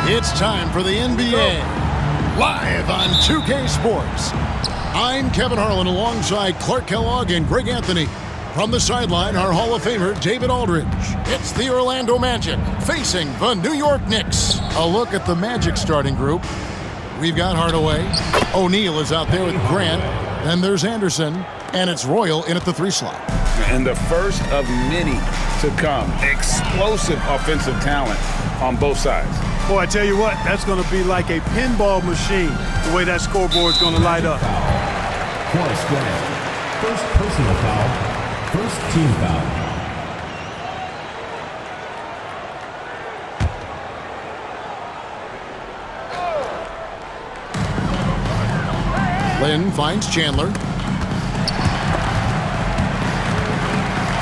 It's time for the NBA, live on 2K Sports. I'm Kevin Harlan alongside Clark Kellogg and Greg Anthony. From the sideline, our Hall of Famer, David Aldridge. It's the Orlando Magic facing the New York Knicks. A look at the Magic starting group. We've got Hardaway. O'Neal is out there with Grant. Then there's Anderson. And it's Royal in at the 3 slot. And the first of many to come. Explosive offensive talent on both sides. Boy, I tell you what, that's going to be like a pinball machine, the way that scoreboard's going to light up. Horace Grant, first personal foul, first team foul. Lynn finds Chandler.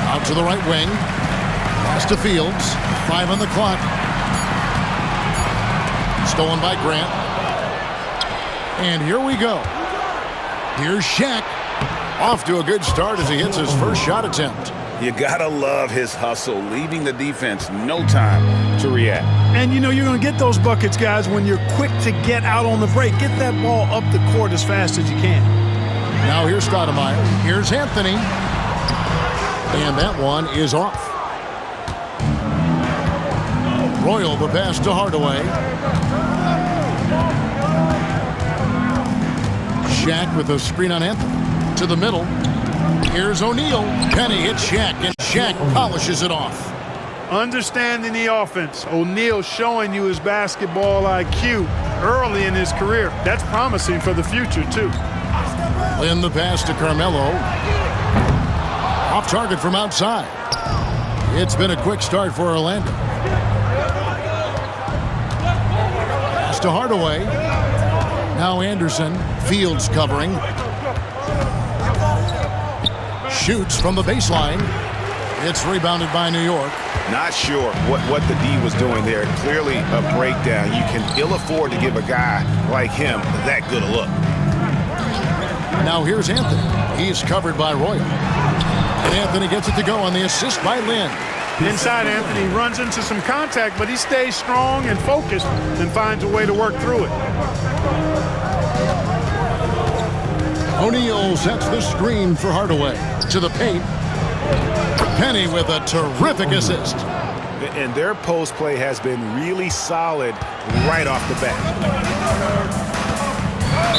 Out to the right wing. Pass to Fields. 5 on the clock. Stolen by Grant. And here we go. Here's Shaq. Off to a good start as he hits his first shot attempt. You gotta love his hustle, leaving the defense no time to react. And you know you're going to get those buckets, guys, when you're quick to get out on the break. Get that ball up the court as fast as you can. Now here's Stoudemire. Here's Anthony. And that one is off. Royal the pass to Hardaway. Shaq with a screen on Anthony. To the middle. Here's O'Neal. Penny hits Shaq, and Shaq polishes it off. Understanding the offense. O'Neal showing you his basketball IQ early in his career. That's promising for the future, too. Lynn the pass to Carmelo. Off target from outside. It's been a quick start for Orlando. Pass to Hardaway. Now Anderson. Fields covering. Shoots from the baseline. It's rebounded by New York. Not sure what the D was doing there. Clearly a breakdown. You can ill afford to give a guy like him that good a look. Now here's Anthony. He's covered by Royal. And Anthony gets it to go on the assist by Lynn. Inside, Anthony runs into some contact, but he stays strong and focused and finds a way to work through it. O'Neal sets the screen for Hardaway. To the paint. Penny with a terrific assist. And their post play has been really solid right off the bat.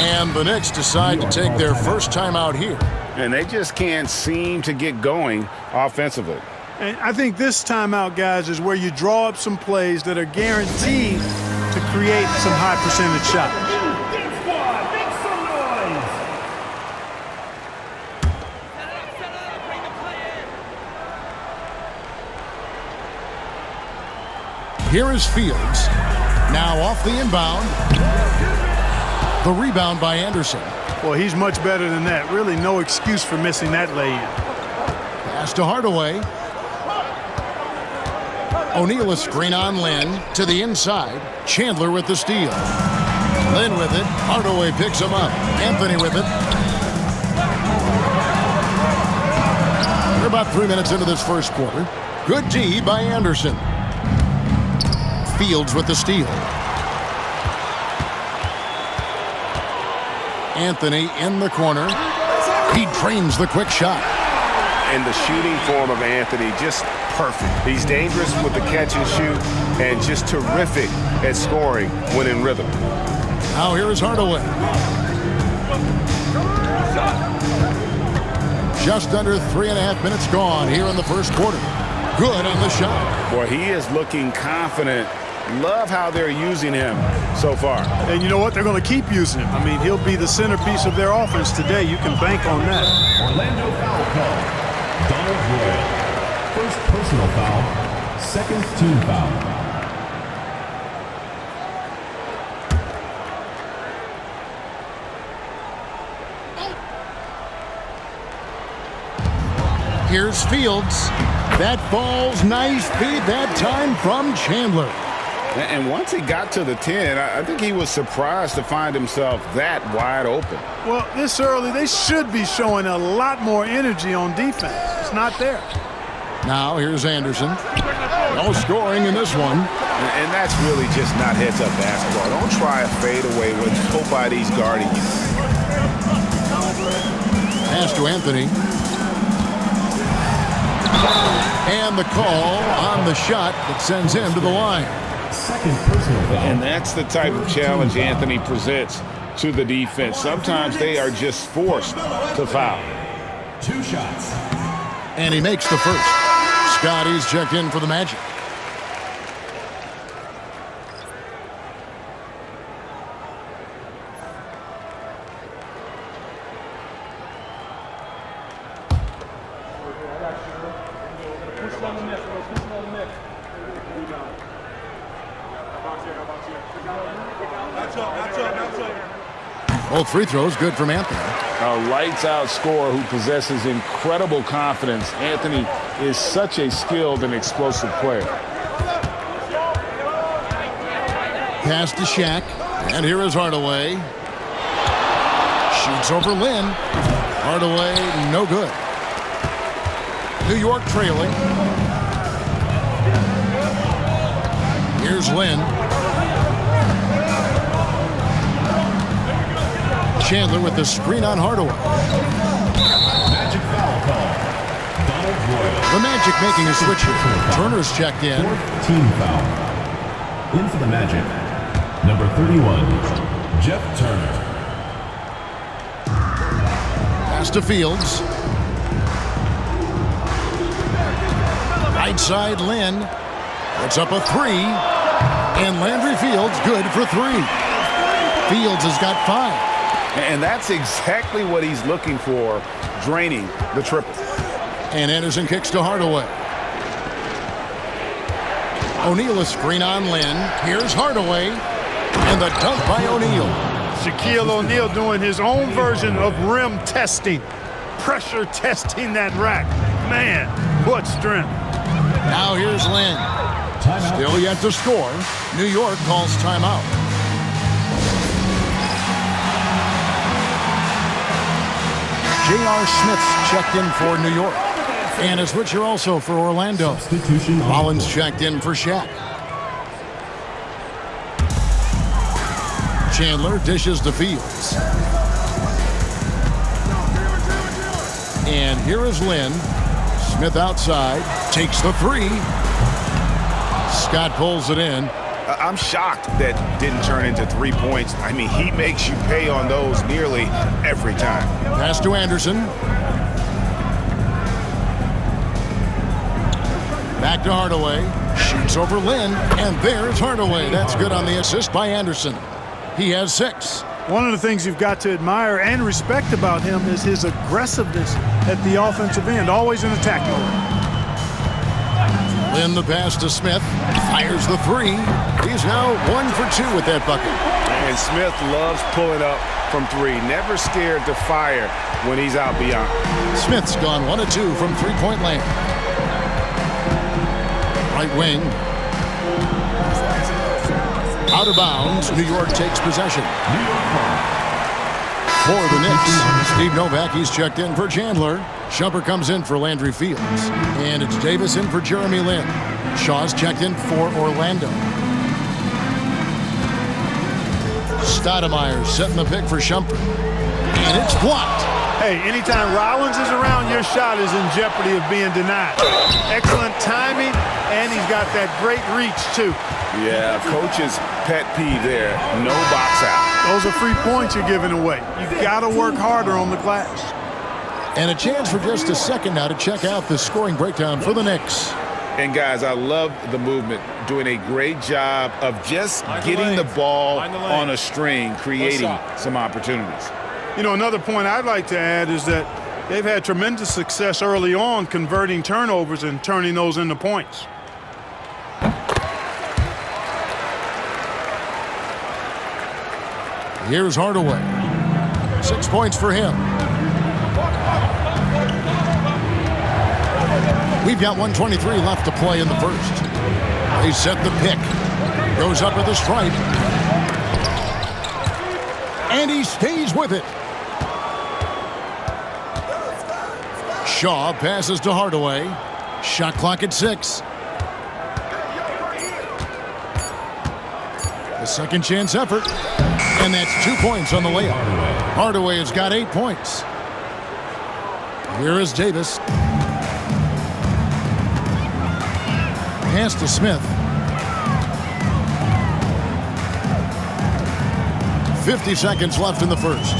And the Knicks decide to take their first time out here. And they just can't seem to get going offensively. And I think this timeout, guys, is where you draw up some plays that are guaranteed to create some high percentage shots. Here is Fields. Now off the inbound. The rebound by Anderson. Well, he's much better than that. Really no excuse for missing that lay-in. Pass to Hardaway. O'Neal a screen on Lynn. To the inside. Chandler with the steal. Lynn with it. Hardaway picks him up. Anthony with it. We're about 3 minutes into this first quarter. Good D by Anderson. Fields with the steal. Anthony in the corner. He drains the quick shot. And the shooting form of Anthony just perfect. He's dangerous with the catch and shoot and just terrific at scoring when in rhythm. Now here is Hardaway. Just under 3.5 minutes gone here in the first quarter. Good on the shot. Boy, he is looking confident. Love how they're using him so far. And you know what? They're going to keep using him. I mean, he'll be the centerpiece of their offense today. You can bank on that. Orlando foul call. Donald Royal, first personal foul, second team foul. Here's Fields. That falls nice feed that time from Chandler. And once he got to the 10, I think he was surprised to find himself that wide open. Well, this early, they should be showing a lot more energy on defense. It's not there. Now here's Anderson. No scoring in this one. And that's really just not heads-up basketball. Don't try a fadeaway when nobody's guarding you. Pass to Anthony. And the call on the shot that sends him to the line. Second personal foul. And that's the type of challenge Anthony presents to the defense. Sometimes they are just forced to foul. 2 shots. And he makes the first. Scotty's checked in for the Magic. Both free throws good from Anthony. A lights-out scorer who possesses incredible confidence. Anthony is such a skilled and explosive player. Pass to Shaq. And here is Hardaway. Shoots over Lynn. Hardaway, no good. New York trailing. Here's Lynn. Chandler with the screen on Hardaway. Magic foul call. Donald Royal. The Magic making a switch here. Turner's checked in. 4th team foul. In for the Magic. Number 31, Jeff Turner. Pass to Fields. Right side, Lynn. Puts up a three. And Landry Fields good for 3. Fields has got 5. And that's exactly what he's looking for, draining the triple. And Anderson kicks to Hardaway. O'Neal a screen on Lynn. Here's Hardaway. And the dunk by O'Neal. Shaquille O'Neal doing his own version of rim testing. Pressure testing that rack. Man, what strength. Now here's Lynn. Timeout. Still yet to score. New York calls timeout. J.R. Smith's checked in for New York. And a switcher also for Orlando. Substitution. Rollins checked in for Shaq. Chandler dishes to Fields. And here is Lynn. Smith outside. Takes the 3. Scott pulls it in. I'm shocked that didn't turn into 3 points. I mean, he makes you pay on those nearly every time. Pass to Anderson. Back to Hardaway. Shoots over Lynn. And there's Hardaway. That's good on the assist by Anderson. He has 6. One of the things you've got to admire and respect about him is his aggressiveness at the offensive end, always in attack mode. Lynn the pass to Smith. Fires the 3. He's now 1 for 2 with that bucket. And Smith loves pulling up from 3. Never scared to fire when he's out beyond. Smith's gone 1 of 2 from three-point land. Right wing. Out of bounds. New York takes possession. For the Knicks, Steve Novak, he's checked in for Chandler. Shumpert comes in for Landry Fields. And it's Davis in for Jeremy Lin. Shaw's checked in for Orlando. Stoudemire setting the pick for Shumpert. And it's blocked. Hey, anytime Rollins is around, your shot is in jeopardy of being denied. Excellent timing, and he's got that great reach, too. Yeah, coach's pet peeve there. No box out. Those are free points you're giving away. You've got to work harder on the glass. And a chance for just a second now to check out the scoring breakdown for the Knicks. And, guys, I love the movement. Doing a great job of just getting the ball on a string, creating some opportunities. You know, another point I'd like to add is that they've had tremendous success early on converting turnovers and turning those into points. Here's Hardaway. 6 points for him. We've got 1:23 left to play in the first. They set the pick. Goes up with a stripe. And he stays with it. Shaw passes to Hardaway. Shot clock at 6. A second chance effort. And that's 2 points on the layup. Hardaway has got 8 points. Here is Davis. Pass to Smith. 50 seconds left in the first.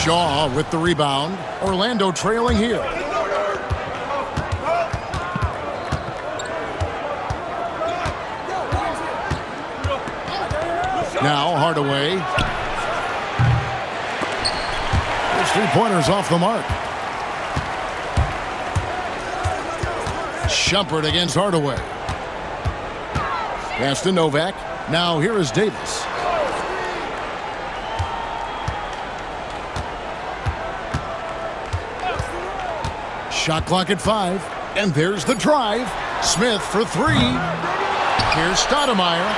Shaw with the rebound. Orlando trailing here. Now Hardaway. His three-pointers off the mark. Shumpert against Hardaway. Pass to Novak. Now here is Davis. Shot clock at 5. And there's the drive. Smith for 3. Here's Stoudemire.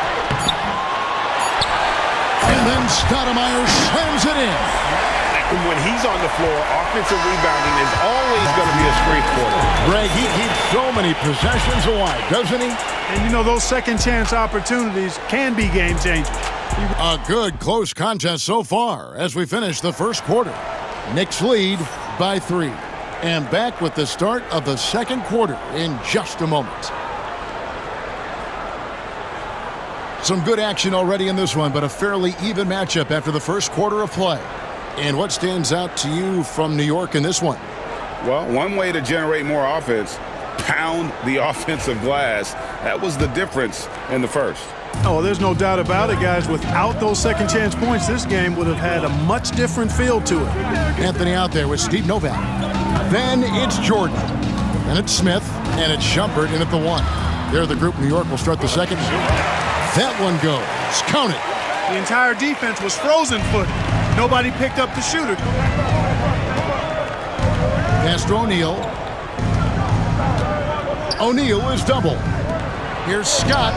And then Stoudemire slams it in. When he's on the floor, offensive rebounding is always going to be a strength for him. Greg, he keeps so many possessions alive, doesn't he? And you know, those second chance opportunities can be game changers. A good close contest so far as we finish the first quarter. Knicks lead by 3. And back with the start of the second quarter in just a moment. Some good action already in this one, but a fairly even matchup after the first quarter of play. And what stands out to you from New York in this one? Well, one way to generate more offense, pound the offensive glass. That was the difference in the first. Oh, there's no doubt about it, guys. Without those second chance points, this game would have had a much different feel to it. Anthony out there with Steve Novak. Then it's Jordan. And it's Smith. And it's Shumpert in at the 1. There the group. New York will start the second. That one goes. Count it. The entire defense was frozen foot. Nobody picked up the shooter. Pass to O'Neal. O'Neal is double. Here's Scott.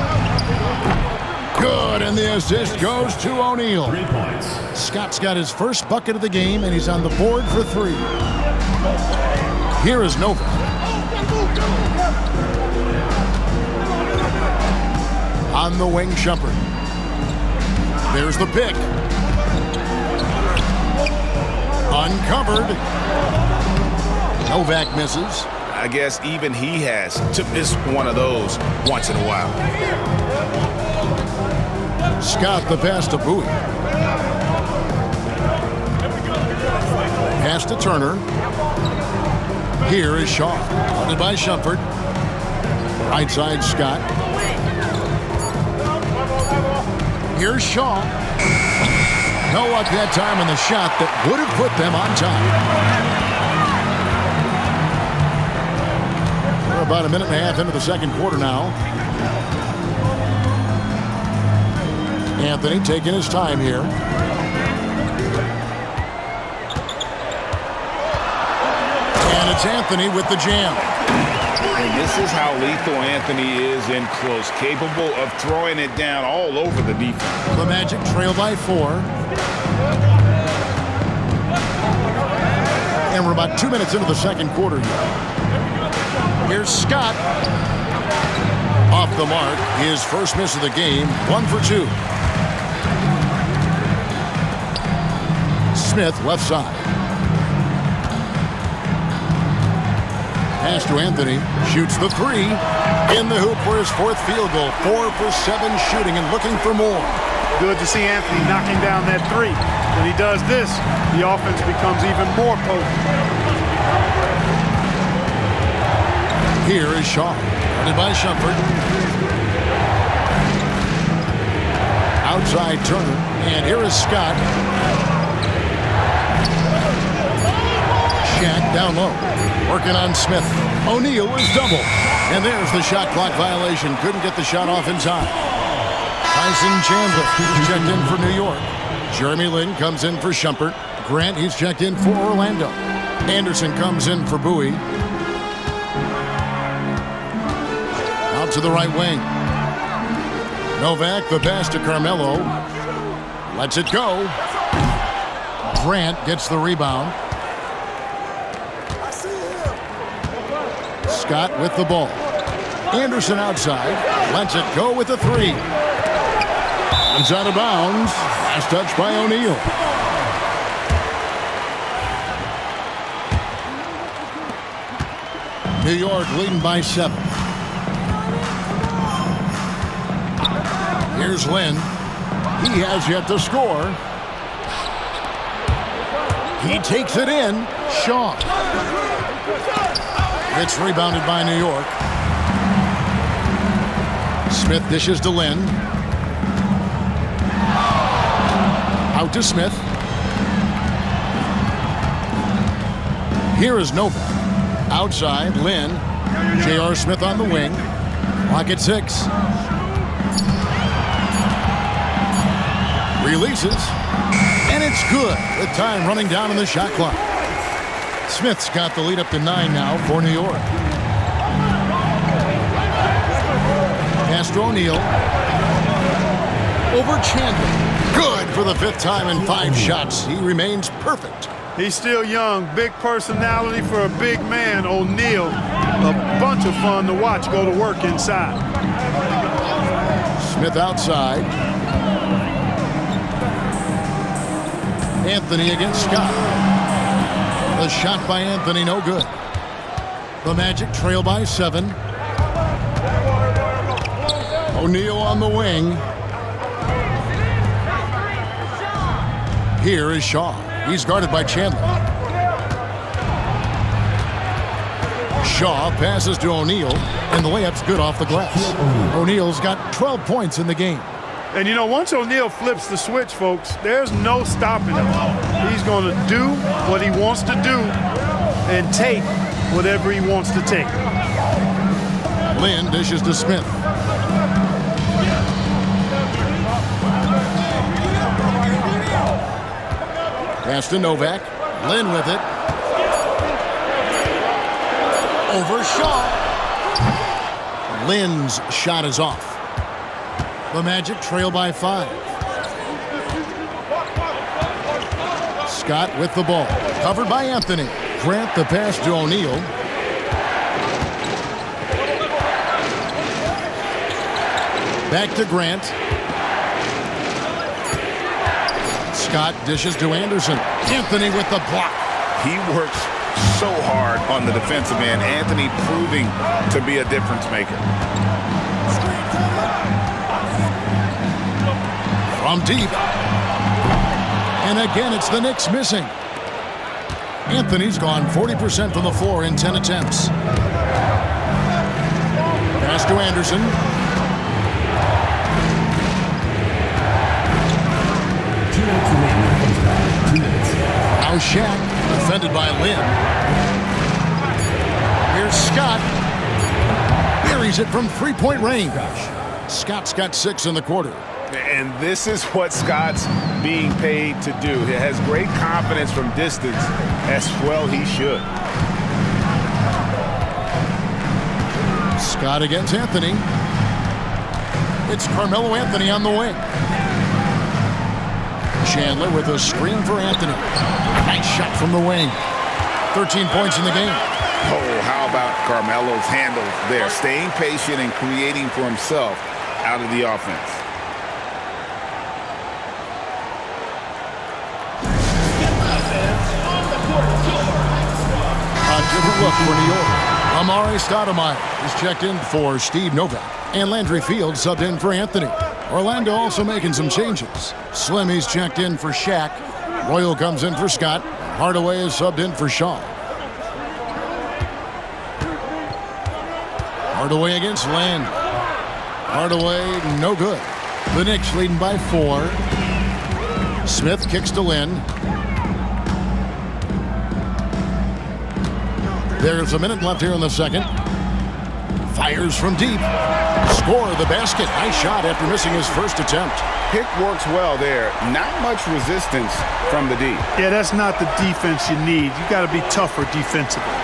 Good, and the assist goes to O'Neal. 3 points. Scott's got his first bucket of the game, and he's on the board for 3. Here is Novak. On the wing, Shumpert. There's the pick. Uncovered. Novak misses. I guess even he has to miss one of those once in a while. Scott the pass to Bowie. Pass to Turner. Here is Shaw. Funded by Shumpert. Right side, Scott. Here's Shaw. No luck that time on the shot that would have put them on top. We're about a minute and a half into the second quarter now. Anthony taking his time here. And it's Anthony with the jam. And this is how lethal Anthony is in close, capable of throwing it down all over the defense. The Magic trail by 4. And we're about 2 minutes into the second quarter here. Here's Scott. Off the mark. His first miss of the game. 1 for 2. Smith left side. Pass to Anthony. Shoots the 3. In the hoop for his 4th field goal. 4 for 7 shooting and looking for more. Good to see Anthony knocking down that 3. When he does this, the offense becomes even more potent. Here is Shaw. Guarded by Shumpert. Outside Turner. And here is Scott. Shaq down low. Working on Smith. O'Neal is double. And there's the shot clock violation. Couldn't get the shot off in time. Tyson Chandler checked in for New York. Jeremy Lin comes in for Shumpert. Grant, he's checked in for Orlando. Anderson comes in for Bowie. Out to the right wing. Novak, the pass to Carmelo. Lets it go. Grant gets the rebound. Scott with the ball. Anderson outside. Lets it go with a three. It's out of bounds. Last touch by O'Neal. New York leading by 7. Here's Lynn. He has yet to score. He takes it in. Shaw. It's rebounded by New York. Smith dishes to Lynn. Out to Smith. Here is Novak. Outside, Lynn. J.R. Smith on the wing. Clock at 6. Releases. And it's good with time running down on the shot clock. Smith's got the lead up to 9 now for New York. Pass to O'Neal. Over Chandler. Good for the 5th time in 5 shots. He remains perfect. He's still young. Big personality for a big man. O'Neal, a bunch of fun to watch go to work inside. Smith outside. Anthony against Scott. The shot by Anthony, no good. The Magic trail by 7. O'Neal on the wing. Here is Shaw. He's guarded by Chandler. Shaw passes to O'Neal, and the layup's good off the glass. O'Neal's got 12 points in the game. And you know, once O'Neal flips the switch, folks, there's no stopping him. He's going to do what he wants to do and take whatever he wants to take. Lynn dishes to Smith. Pass to Novak. Lynn with it. Over Shaw. Lynn's shot is off. The Magic trail by 5. Scott with the ball. Covered by Anthony. Grant the pass to O'Neal. Back to Grant. Scott dishes to Anderson. Anthony with the block. He works so hard on the defensive end. Anthony proving to be a difference maker. From deep. And again, it's the Knicks missing. Anthony's gone 40% from the floor in 10 attempts. Pass to Anderson. 2 minutes remaining. 2 minutes. Now Shaq, defended by Lynn. Here's Scott. Buries it from three-point range. Scott's got 6 in the quarter. And this is what Scott's being paid to do. He has great confidence from distance, as well he should. Scott against Anthony. It's Carmelo Anthony on the wing. Chandler with a screen for Anthony. Nice shot from the wing. 13 points in the game. Oh, how about Carmelo's handle there? Staying patient and creating for himself out of the offense. A different look for New York. Amari Stoudemire is checked in for Steve Novak. And Landry Fields subbed in for Anthony. Orlando also making some changes. Slimmy's checked in for Shaq. Royal comes in for Scott. Hardaway is subbed in for Shaw. Hardaway against Land. Hardaway, no good. The Knicks leading by 4. Smith kicks to Lynn. There's a minute left here in the second. Fires from deep. Score the basket. Nice shot after missing his first attempt. Pick works well there. Not much resistance from the D. Yeah, that's not the defense you need. You got to be tougher defensively.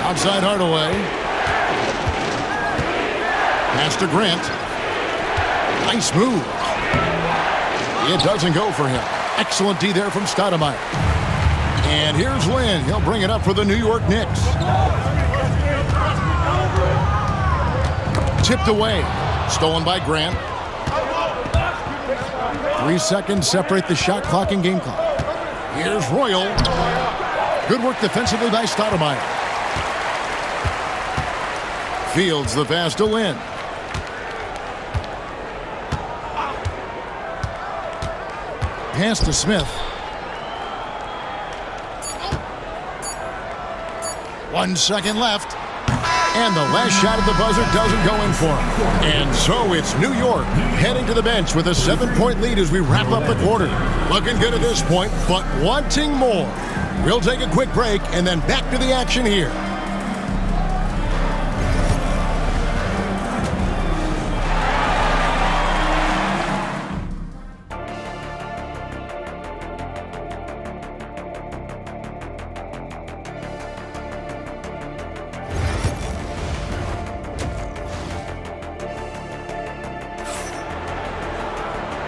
Outside Hardaway. Pass to Grant. Nice move. It doesn't go for him. Excellent D there from Stoudemire. And here's Lynn. He'll bring it up for the New York Knicks. Tipped away. Stolen by Grant. 3 seconds separate the shot clock and game clock. Here's Royal. Good work defensively by Stoudemire. Fields the pass to Lynn. Pass to Smith. 1 second left. And the last shot at the buzzer doesn't go in for him. And so it's New York heading to the bench with a 7-point lead as we wrap up the quarter. Looking good at this point, but wanting more. We'll take a quick break and then back to the action here.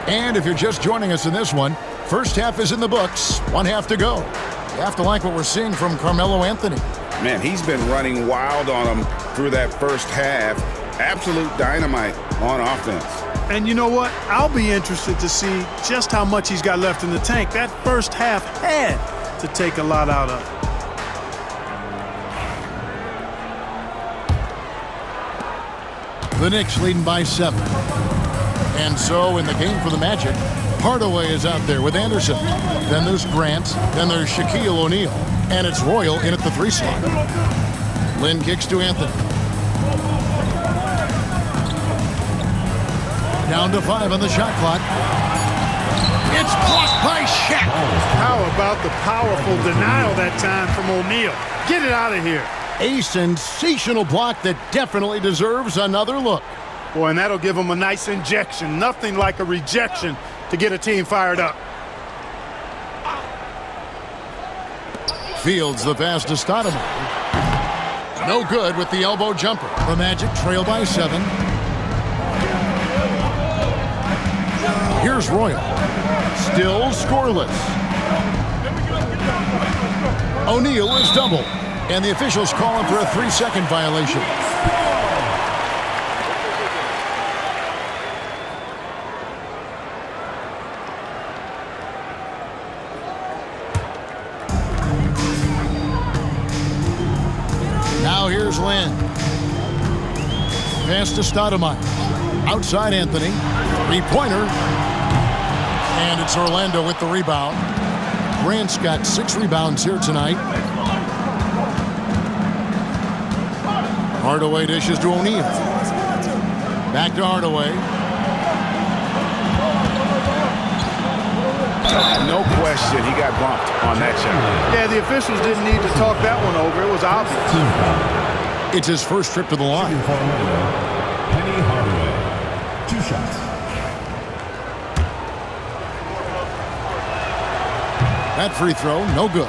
And if you're just joining us in this one, first half is in the books, 1 half to go. You have to like what we're seeing from Carmelo Anthony. Man, he's been running wild on them through that first half. Absolute dynamite on offense. And you know what? I'll be interested to see just how much he's got left in the tank. That first half had to take a lot out of it. The Knicks leading by 7. And so in the game for the Magic, Hardaway is out there with Anderson. Then there's Grant. Then there's Shaquille O'Neal. And it's Royal in at the 3 slot. Lynn kicks to Anthony. Down to 5 on the shot clock. It's blocked by Shaq. How about the powerful denial that time from O'Neal? Get it out of here. A sensational block that definitely deserves another look. Boy, and that'll give them a nice injection. Nothing like a rejection to get a team fired up. Fields the pass to Stoudemire. No good with the elbow jumper. The Magic trail by 7. Here's Royal. Still scoreless. O'Neal is doubled. And the officials call him for a 3-second violation. Now here's Lynn. Pass to Stoudemire. Outside Anthony. 3-pointer. And it's Orlando with the rebound. Grant's got 6 rebounds here tonight. Hardaway dishes to O'Neal. Back to Hardaway. No question, he got bumped on that shot. Yeah, the officials didn't need to talk that one over. It was obvious. It's his first trip to the line. Penny Hardaway. 2 shots. That free throw, no good.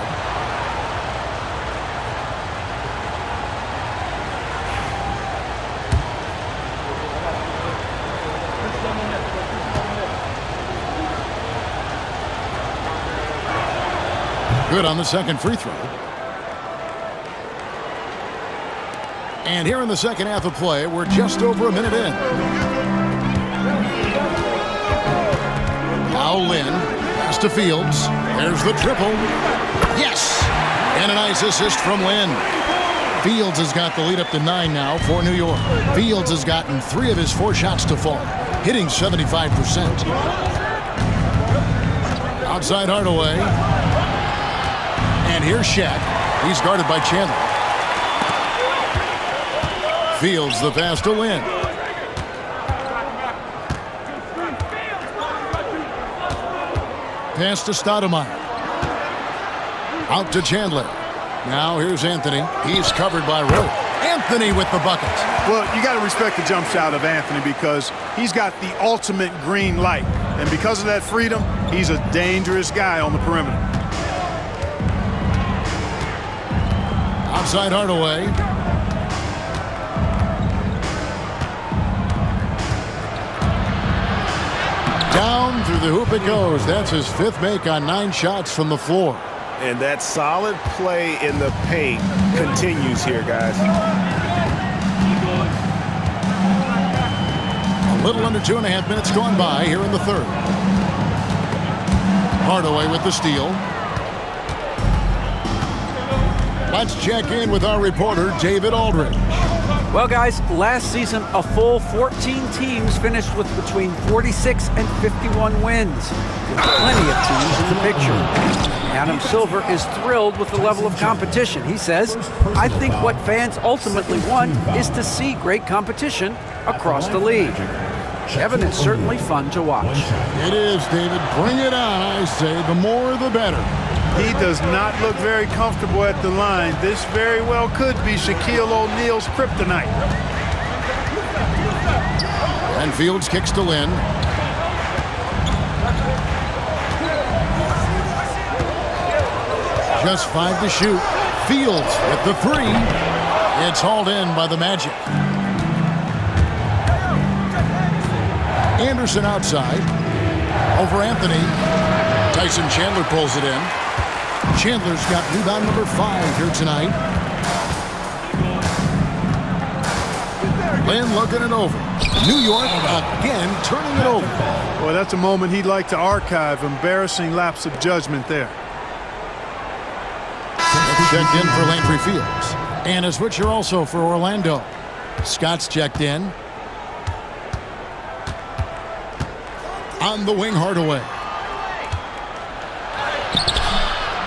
Good on the second free throw. And here in the second half of play, we're just over a minute in. Now Lynn, pass to Fields. There's the triple. Yes! And a nice assist from Lynn. Fields has got the lead up to 9 now for New York. Fields has gotten 3 of his 4 shots to fall, hitting 75%. Outside Hardaway. And here's Shaq. He's guarded by Chandler. Fields the pass to Lynn. Pass to Stoudemire. Out to Chandler. Now here's Anthony. He's covered by Rowe. Anthony with the bucket. Well, you got to respect the jump shot of Anthony because he's got the ultimate green light. And because of that freedom, he's a dangerous guy on the perimeter. Outside Hardaway. Down through the hoop it goes. That's his 5th make on 9 shots from the floor. And that solid play in the paint continues here, guys. Little under 2.5 minutes gone by here in the third. Hardaway with the steal. Let's check in with our reporter, David Aldridge. Well, guys, last season, a full 14 teams finished with between 46 and 51 wins. With plenty of teams in the picture. Adam Silver is thrilled with the level of competition. He says, I think what fans ultimately want is to see great competition across the league. Kevin, it's certainly fun to watch. It is, David. Bring it on, I say. The more, the better. He does not look very comfortable at the line. This very well could be Shaquille O'Neal's kryptonite. And Fields kicks to Lynn. Just 5 to shoot. Fields with the 3. It's hauled in by the Magic. Anderson outside. Over Anthony. Tyson Chandler pulls it in. Chandler's got rebound number 5 here tonight. Lynn looking it over. New York again turning it over. Well, that's a moment he'd like to archive. Embarrassing lapse of judgment there. Checked in for Landry Fields. And a switcher also for Orlando. Scott's checked in. On the wing, Hardaway.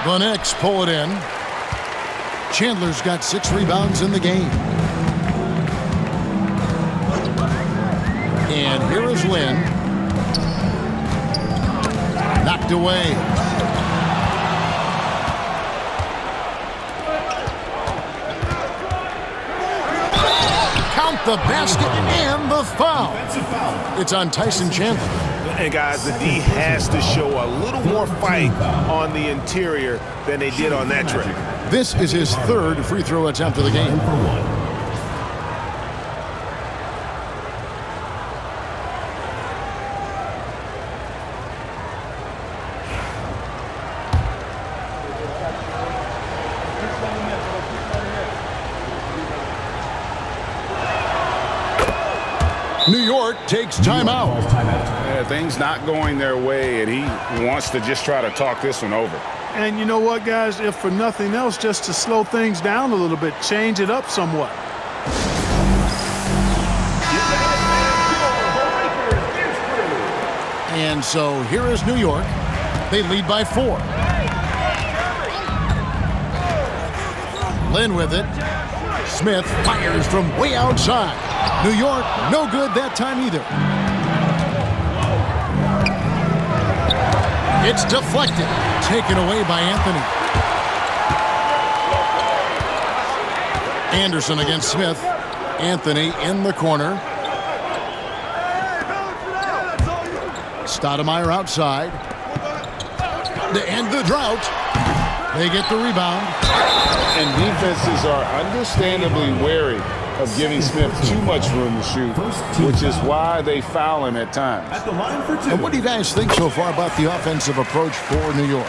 The Knicks pull it in. Chandler's got 6 rebounds in the game. And here is Lynn. Knocked away. Count the basket and the foul. It's on Tyson Chandler. And guys, the D has to show a little more fight on the interior than they did on that trip. This is his 3rd free throw attempt of the game. New York takes timeout. Yeah, things not going their way, and he wants to just try to talk this one over. And you know what, guys? If for nothing else, just to slow things down a little bit, change it up somewhat. And so here is New York. They lead by 4. Lynn with it. Smith fires from way outside. New York, no good that time either. It's deflected. Taken away by Anthony. Anderson against Smith. Anthony in the corner. Stoudemire outside. To end the drought. They get the rebound. And defenses are understandably wary of giving Smith too much room to shoot, which is why they foul him at times. And what do you guys think so far about the offensive approach for New York?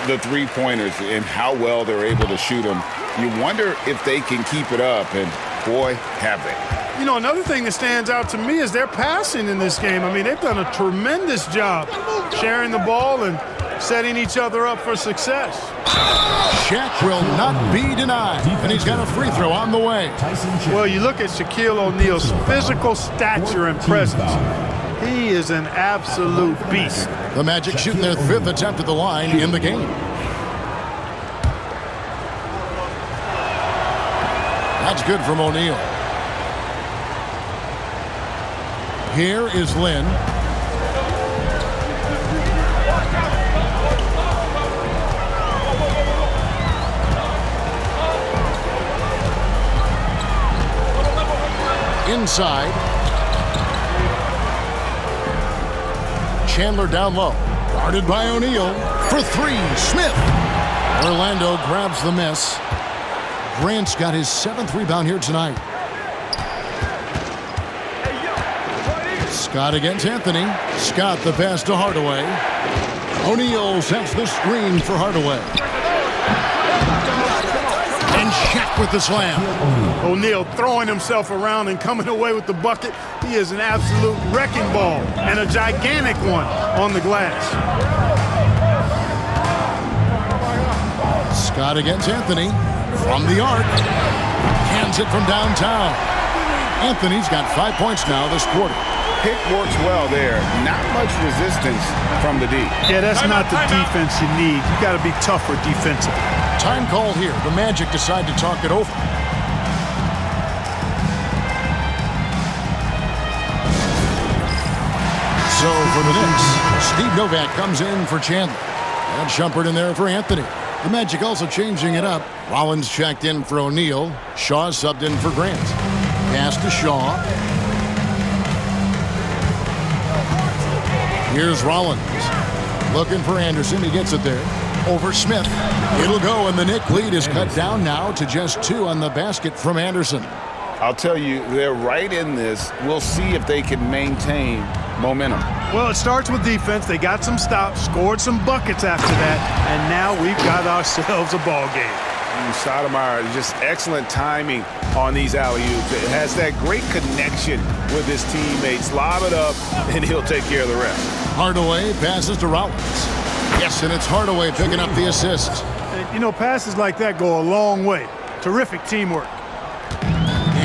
The three-pointers and how well they're able to shoot them. You wonder if they can keep it up, and boy, have they. You know, another thing that stands out to me is their passing in this game. I mean, they've done a tremendous job sharing the ball and setting each other up for success. Shaq will not be denied, and he's got a free throw on the way. Well, you look at Shaquille O'Neal's physical stature and presence. He is an absolute beast. The Magic shooting their 5th attempt at the line in the game. That's good from O'Neal. Here is Lynn. Inside. Chandler down low. Guarded by O'Neal. For 3, Smith. Orlando grabs the miss. Grant's got his 7th rebound here tonight. Scott against Anthony. Scott the pass to Hardaway. O'Neal sets the screen for Hardaway. And Shaq with the slam. O'Neal throwing himself around and coming away with the bucket. He is an absolute wrecking ball and a gigantic one on the glass. Scott against Anthony from the arc. Hands it from downtown. Anthony's got 5 points now this quarter. Pick works well there. Not much resistance from the D. Yeah, that's not the defense you need. You got to be tougher defensively. Time called here. The Magic decide to talk it over. So for the Knicks, Steve Novak comes in for Chandler. And Shumpert in there for Anthony. The Magic also changing it up. Rollins checked in for O'Neal. Shaw subbed in for Grant. Pass to Shaw. Here's Rollins. Looking for Anderson. He gets it there. Over Smith. It'll go, and the Knick lead is cut down now to just 2 on the basket from Anderson. I'll tell you, they're right in this. We'll see if they can maintain momentum. Well, it starts with defense. They got some stops, scored some buckets after that, and now we've got ourselves a ball game. Sotomayor, just excellent timing on these alley-oops. It has that great connection with his teammates. Lob it up, and he'll take care of the rest. Hardaway passes to Rollins. Yes, and it's Hardaway picking up the assist. You know, passes like that go a long way. Terrific teamwork.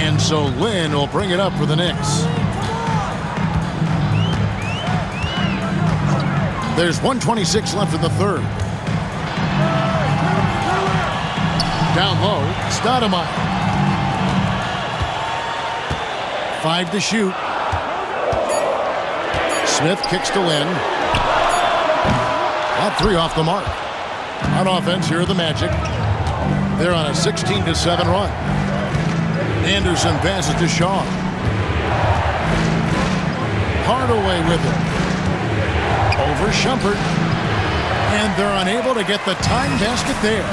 And so Lynn will bring it up for the Knicks. There's 1:26 left in the third. Down low, Stoudemire. 5 to shoot. Smith kicks to Lynn. About 3 off the mark. On offense, here are the Magic. They're on a 16-7 run. Anderson passes to Shaw. Hardaway with it. Over Shumpert. And they're unable to get the time basket there.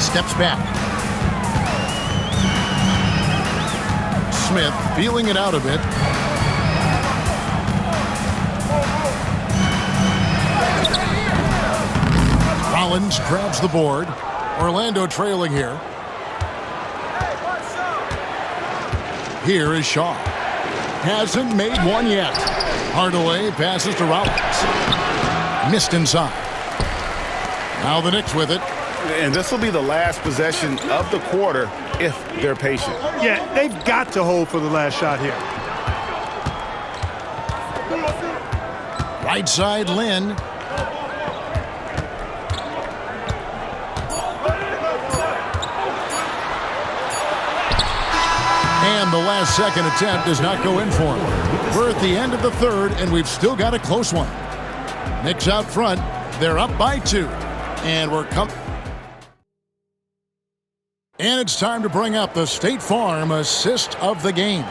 Steps back. Smith feeling it out a bit. Rollins grabs the board. Orlando trailing here. Here is Shaw. Hasn't made one yet. Hardaway passes to Rollins. Missed inside. Now the Knicks with it. And this will be the last possession of the quarter if they're patient. Yeah, they've got to hold for the last shot here. Right side, Lynn. And the last second attempt does not go in for him. We're at the end of the third, and we've still got a close one. Knicks out front. They're up by 2. And we're coming. And it's time to bring up the State Farm assist of the game.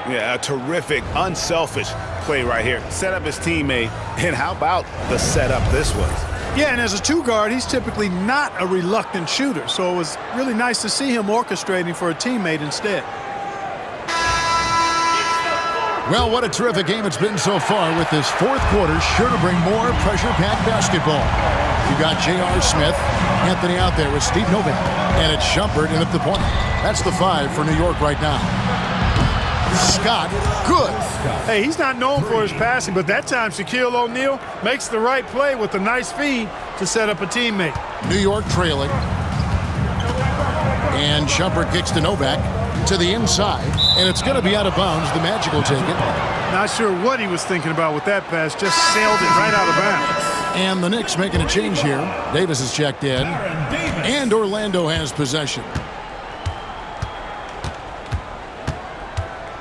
Yeah, a terrific, unselfish play right here. Set up his teammate, and how about the setup this was? Yeah, and as a 2-guard, he's typically not a reluctant shooter, so it was really nice to see him orchestrating for a teammate instead. Well, what a terrific game it's been so far, with this fourth quarter sure to bring more pressure-packed basketball. You got J.R. Smith, Anthony out there with Steve Novak, and it's Shumpert in at the point. That's the 5 for New York right now. Scott, good. Hey, he's not known for his passing, but that time Shaquille O'Neal makes the right play with a nice feed to set up a teammate. New York trailing. And Shumpert kicks to Novak to the inside, and it's going to be out of bounds. The Magic will take it. Not sure what he was thinking about with that pass. Just sailed it right out of bounds. And the Knicks making a change here. Davis is checked in. And Orlando has possession.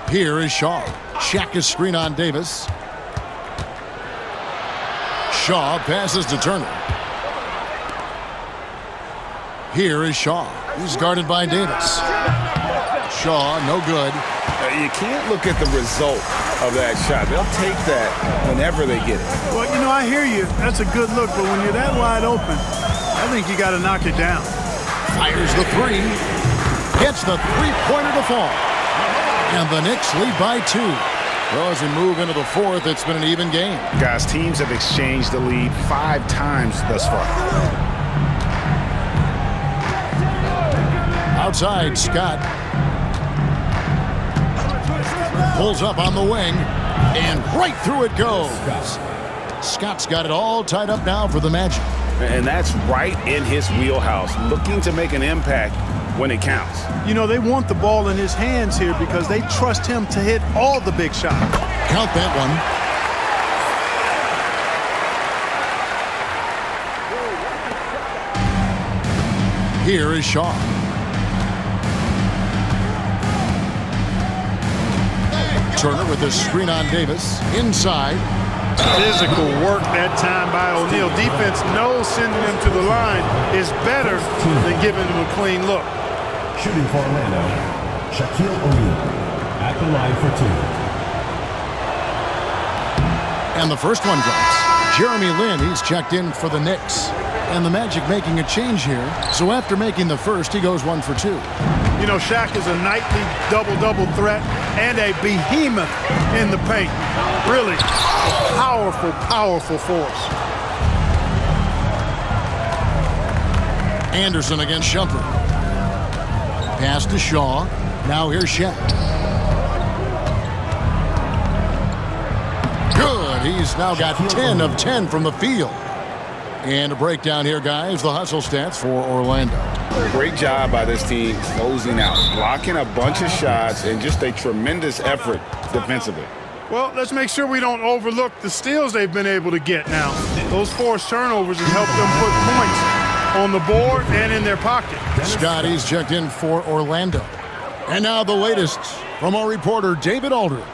Here is Shaw. Shaq is screen on Davis. Shaw passes to Turner. Here is Shaw. He's guarded by Davis. Shaw, no good. You can't look at the result of that shot. They'll take that whenever they get it. Well, you know, I hear you. That's a good look, but when you're that wide open, I think you got to knock it down. Fires the 3. Gets the three-pointer to fall. And the Knicks lead by 2. Well, as we move into the fourth, it's been an even game. Guys, teams have exchanged the lead 5 times thus far. outside, Scott. Pulls up on the wing, and right through it goes. Scott's got it all tied up now for the Magic. And that's right in his wheelhouse, looking to make an impact when it counts. You know, they want the ball in his hands here because they trust him to hit all the big shots. Count that one. Here is Shaw. Turner with a screen on Davis. Inside. Physical work that time by O'Neal. Defense knows sending him to the line is better than giving him a clean look. Shooting for Orlando, Shaquille O'Neal at the line for 2. And the first one drops. Jeremy Lin, he's checked in for the Knicks. And the Magic making a change here. So after making the first, he goes 1 for 2. You know, Shaq is a nightly double-double threat and a behemoth in the paint. Really powerful, powerful force. Anderson against Shumpert. Pass to Shaw. Now here's Shaq. Good. He's now got 10 of 10 from the field. And a breakdown here, guys. The hustle stats for Orlando. Great job by this team closing out, blocking a bunch of shots, and just a tremendous effort defensively. Well, let's make sure we don't overlook the steals they've been able to get now. Those forced turnovers have helped them put points on the board and in their pocket. Scotty's checked in for Orlando. And now the latest from our reporter, David Aldridge.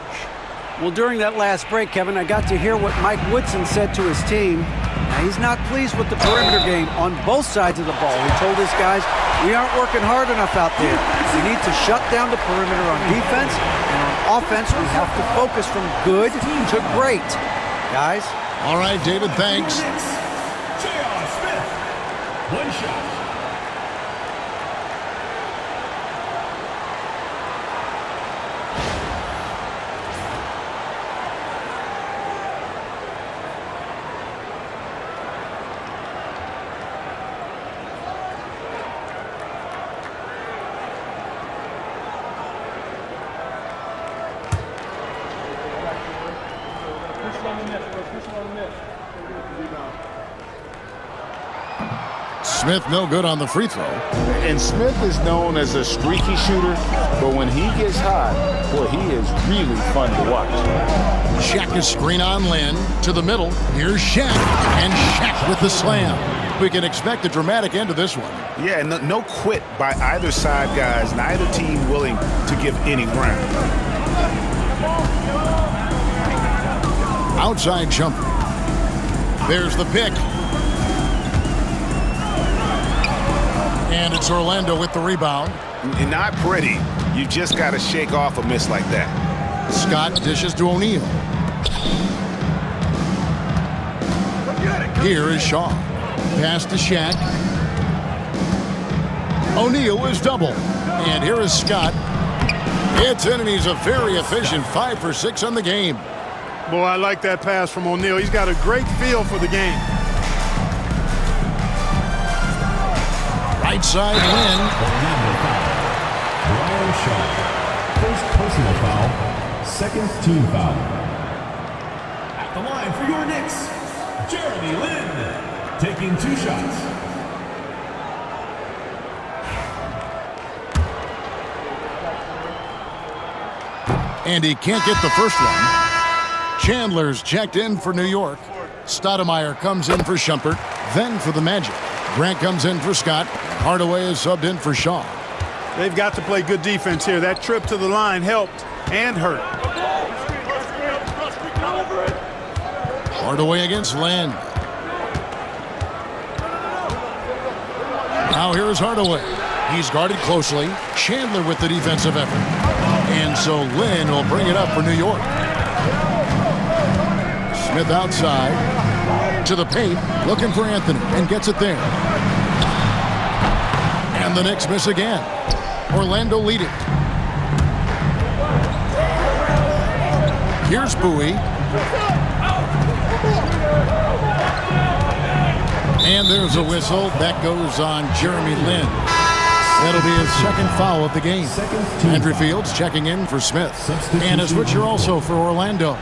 Well, during that last break, Kevin, I got to hear what Mike Woodson said to his team. Now, he's not pleased with the perimeter game on both sides of the ball. He told his guys, we aren't working hard enough out there. We need to shut down the perimeter on defense, and on offense, we have to focus from good to great. Guys? All right, David, thanks. J.R. Smith, 1 shot. Smith no good on the free throw. And Smith is known as a streaky shooter, but when he gets hot, boy, he is really fun to watch. Shaq is screen on Lin to the middle. Here's Shaq, and Shaq with the slam. We can expect a dramatic end to this one. Yeah, no quit by either side, guys. Neither team willing to give any ground. Outside jumper. There's the pick. And it's Orlando with the rebound. Not pretty. You just got to shake off a miss like that. Scott dishes to O'Neal. Here is Shaw. Pass to Shaq. O'Neal is double. And here is Scott. It's in, and he's a very efficient 5 for 6 on the game. Boy, I like that pass from O'Neal. He's got a great feel for the game. Right side Lin. Ryan Shaw, first personal foul, second team foul. At the line for your Knicks, Jeremy Lin, taking 2 shots. And he can't get the first one. Chandler's checked in for New York. Stoudemire comes in for Shumpert, then for the Magic. Grant comes in for Scott. Hardaway is subbed in for Shaw. They've got to play good defense here. That trip to the line helped and hurt. Hardaway against Lin. Now here's Hardaway. He's guarded closely. Chandler with the defensive effort. And so Lin will bring it up for New York. Smith outside. To the paint. Looking for Anthony. And gets it there. And the Knicks miss again. Orlando lead it. Here's Bowie. And there's a whistle. That goes on Jeremy Lin. That'll be his second foul of the game. Andrew Fields checking in for Smith. And a switcher also for Orlando.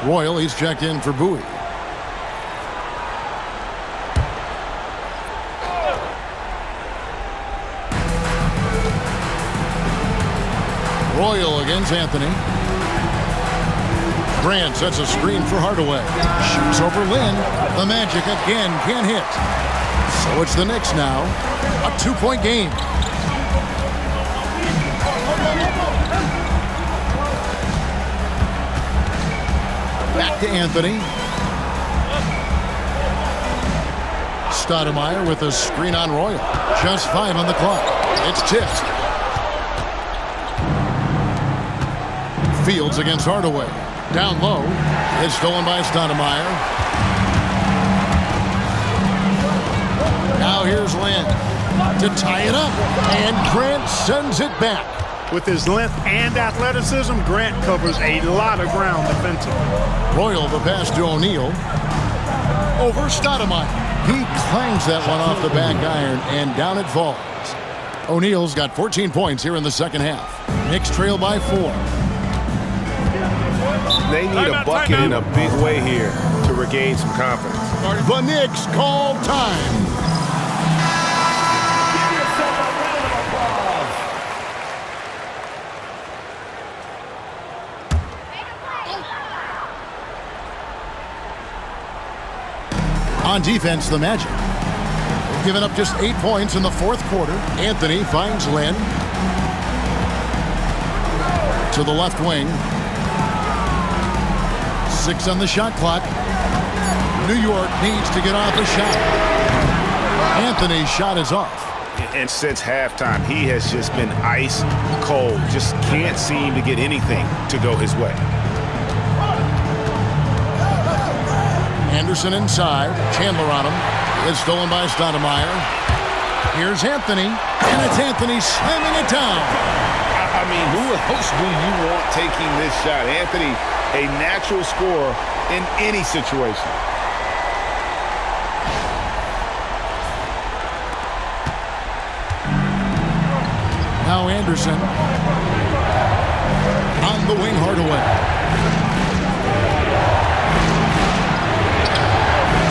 Royal, he's checked in for Bowie. Royal against Anthony. Grant sets a screen for Hardaway. Shoots over Lynn. The Magic again can't hit. So it's the Knicks now. A 2-point game. Back to Anthony. Stoudemire with a screen on Royal. Just 5 on the clock. It's tipped. Fields against Hardaway. Down low. It's stolen by Stoudemire. Now here's Lynn to tie it up. And Grant sends it back. With his length and athleticism, Grant covers a lot of ground defensively. Royal the pass to O'Neal. Over Stoudemire. He clangs that one off the back iron, and down it falls. O'Neal's got 14 points here in the second half. Knicks trail by 4. They need a bucket in a big way here to regain some confidence. The Knicks call time. On defense, the Magic. They've given up just 8 points in the fourth quarter. Anthony finds Lynn. To the left wing. 6 on the shot clock. New York needs to get off a shot. Anthony's shot is off. And since halftime, he has just been ice cold. Just can't seem to get anything to go his way. Anderson inside. Chandler on him. It's stolen by Stoudemire. Here's Anthony. And it's Anthony slamming it down. I mean, who else do you want taking this shot? Anthony, a natural scorer in any situation. Now Anderson. On the wing, Hardaway.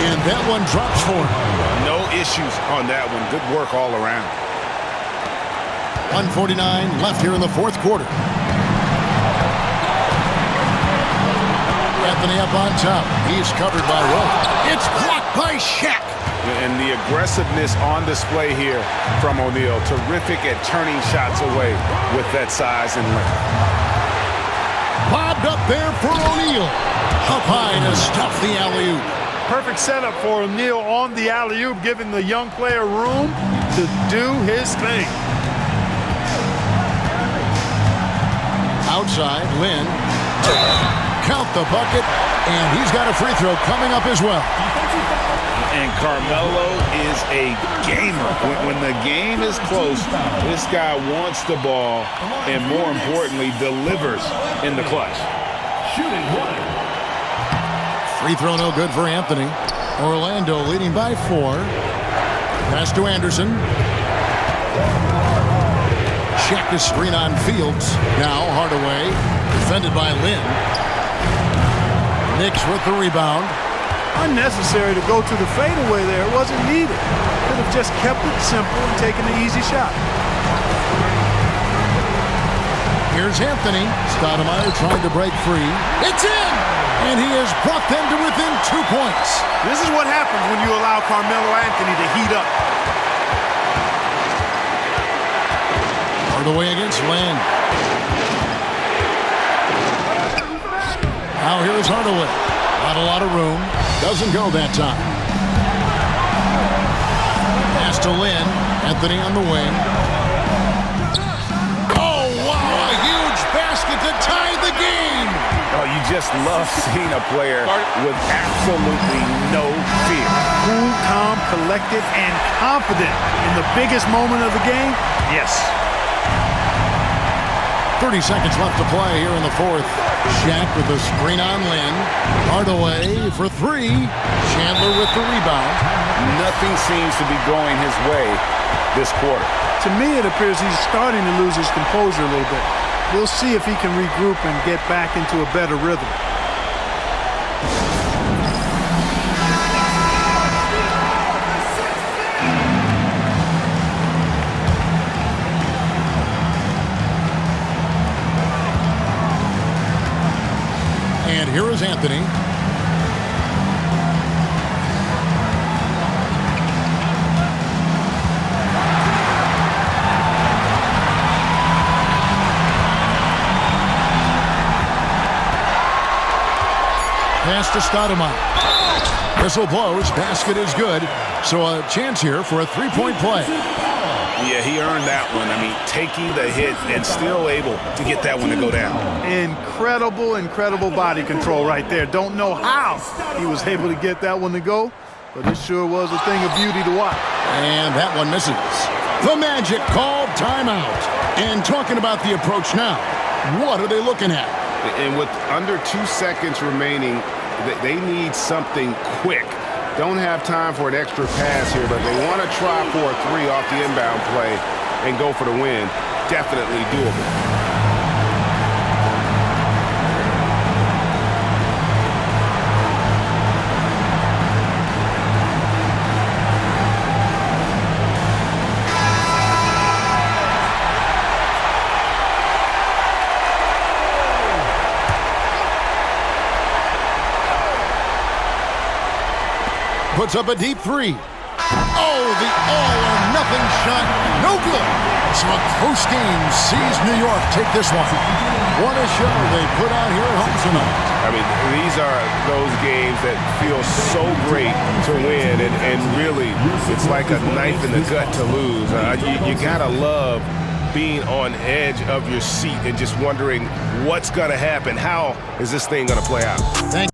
And that one drops for him. No issues on that one. Good work all around. 1:49 left here in the fourth quarter. Anthony up on top. He's covered by Rowe. It's blocked by Shaq. And the aggressiveness on display here from O'Neal. Terrific at turning shots away with that size and length. Bobbed up there for O'Neal. Up high to stuff the alley-oop. Perfect setup for O'Neal on the alley-oop, giving the young player room to do his thing. Outside, Lynn. Count the bucket, and he's got a free throw coming up as well. And Carmelo is a gamer. When the game is close, this guy wants the ball and, more importantly, delivers in the clutch. Shooting 1. Free throw no good for Anthony. Orlando leading by 4. Pass to Anderson. Check the screen on Fields. Now Hardaway. Defended by Lynn. Knicks with the rebound. Unnecessary to go to the fadeaway there. It wasn't needed. Could have just kept it simple and taken the easy shot. Here's Anthony. Stoudemire trying to break free. It's in! And he has brought them to within 2 points. This is what happens when you allow Carmelo Anthony to heat up. Hardaway against Lynn. Now here's Hardaway. Not a lot of room. Doesn't go that time. Pass to Lynn. Anthony on the wing. Oh, wow! A huge basket to tie the game! Oh, you just love seeing a player with absolutely no fear. Cool, calm, collected, and confident in the biggest moment of the game. Yes. 30 seconds left to play here in the fourth. Shaq with the screen on Lynn. Hardaway for 3. Chandler with the rebound. Nothing seems to be going his way this quarter. To me, it appears he's starting to lose his composure a little bit. We'll see if he can regroup and get back into a better rhythm. And here is Anthony. Pass to Stoudemire. Whistle blows. Basket is good. So a chance here for a three-point play. Yeah, he earned that one. I mean, taking the hit and still able to get that one to go down. Incredible body control right there. Don't know how he was able to get that one to go, but it sure was a thing of beauty to watch. And that one misses. The Magic called timeout. And talking about the approach now, what are they looking at? And with under 2 seconds remaining, they need something quick. Don't have time for an extra pass here, but they want to try for a three off the inbound play and go for the win. Definitely doable. Puts up a deep three. Oh, the all-or-nothing shot. No good. So a close game sees New York take this one. What a show they put out here at home tonight. I mean, these are those games that feel so great to win, and really, it's like a knife in the gut to lose. You gotta love being on edge of your seat and just wondering what's gonna happen. How is this thing gonna play out? Thank